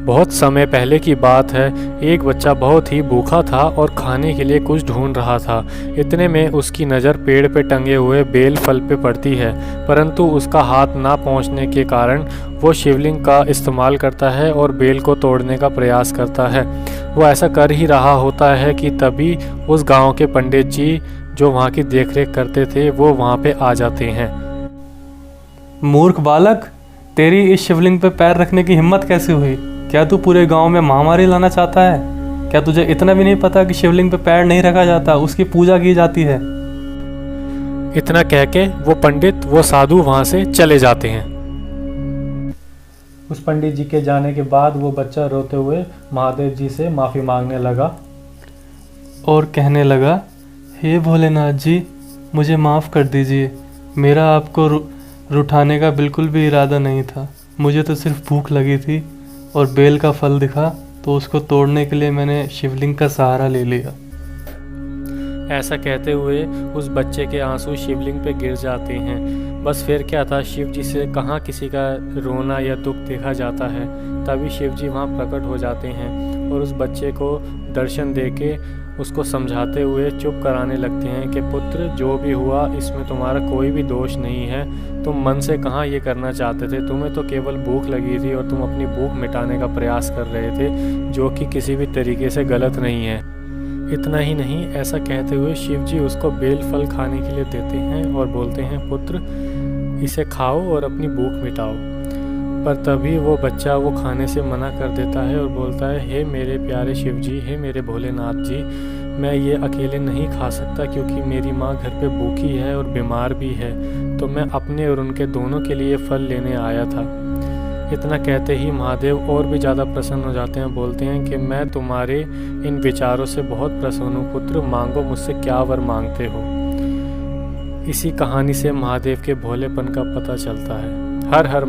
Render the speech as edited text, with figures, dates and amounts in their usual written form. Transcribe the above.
बहुत समय पहले की बात है। एक बच्चा बहुत ही भूखा था और खाने के लिए कुछ ढूंढ रहा था। इतने में उसकी नज़र पेड़ पे टंगे हुए बेल फल पे पड़ती है, परंतु उसका हाथ ना पहुंचने के कारण वो शिवलिंग का इस्तेमाल करता है और बेल को तोड़ने का प्रयास करता है। वो ऐसा कर ही रहा होता है कि तभी उस गांव के पंडित जी जो वहाँ की देखरेख करते थे वो वहाँ पे आ जाते हैं। मूर्ख बालक, तेरी इस शिवलिंग पे पैर रखने की हिम्मत कैसे हुई? क्या तू पूरे गांव में महामारी लाना चाहता है? क्या तुझे इतना भी नहीं पता कि शिवलिंग पे पैर नहीं रखा जाता, उसकी पूजा की जाती है? इतना कह के वो पंडित वो साधु वहाँ से चले जाते हैं। उस पंडित जी के जाने के बाद वो बच्चा रोते हुए महादेव जी से माफ़ी मांगने लगा और कहने लगा, हे भोलेनाथ जी, मुझे माफ़ कर दीजिए। मेरा आपको रुठाने का बिल्कुल भी इरादा नहीं था। मुझे तो सिर्फ भूख लगी थी और बेल का फल दिखा तो उसको तोड़ने के लिए मैंने शिवलिंग का सहारा ले लिया। ऐसा कहते हुए उस बच्चे के आंसू शिवलिंग पे गिर जाते हैं। बस फिर क्या था, शिव जी से कहाँ किसी का रोना या दुख देखा जाता है। तभी शिव जी वहाँ प्रकट हो जाते हैं और उस बच्चे को दर्शन देके उसको समझाते हुए चुप कराने लगते हैं कि पुत्र, जो भी हुआ इसमें तुम्हारा कोई भी दोष नहीं है। तुम मन से कहाँ ये करना चाहते थे, तुम्हें तो केवल भूख लगी थी और तुम अपनी भूख मिटाने का प्रयास कर रहे थे, जो कि किसी भी तरीके से गलत नहीं है। इतना ही नहीं, ऐसा कहते हुए शिव जी उसको बेल फल खाने के लिए देते हैं और बोलते हैं, पुत्र इसे खाओ और अपनी भूख मिटाओ। पर तभी वो बच्चा वो खाने से मना कर देता है और बोलता है, हे मेरे प्यारे शिव जी, हे मेरे भोलेनाथ जी, मैं ये अकेले नहीं खा सकता क्योंकि मेरी माँ घर पे भूखी है और बीमार भी है, तो मैं अपने और उनके दोनों के लिए फल लेने आया था। इतना कहते ही महादेव और भी ज़्यादा प्रसन्न हो जाते हैं, बोलते हैं कि मैं तुम्हारे इन विचारों से बहुत प्रसन्न हूँ पुत्र, मांगो मुझसे क्या वर मांगते हो। इसी कहानी से महादेव के भोलेपन का पता चलता है। हर हर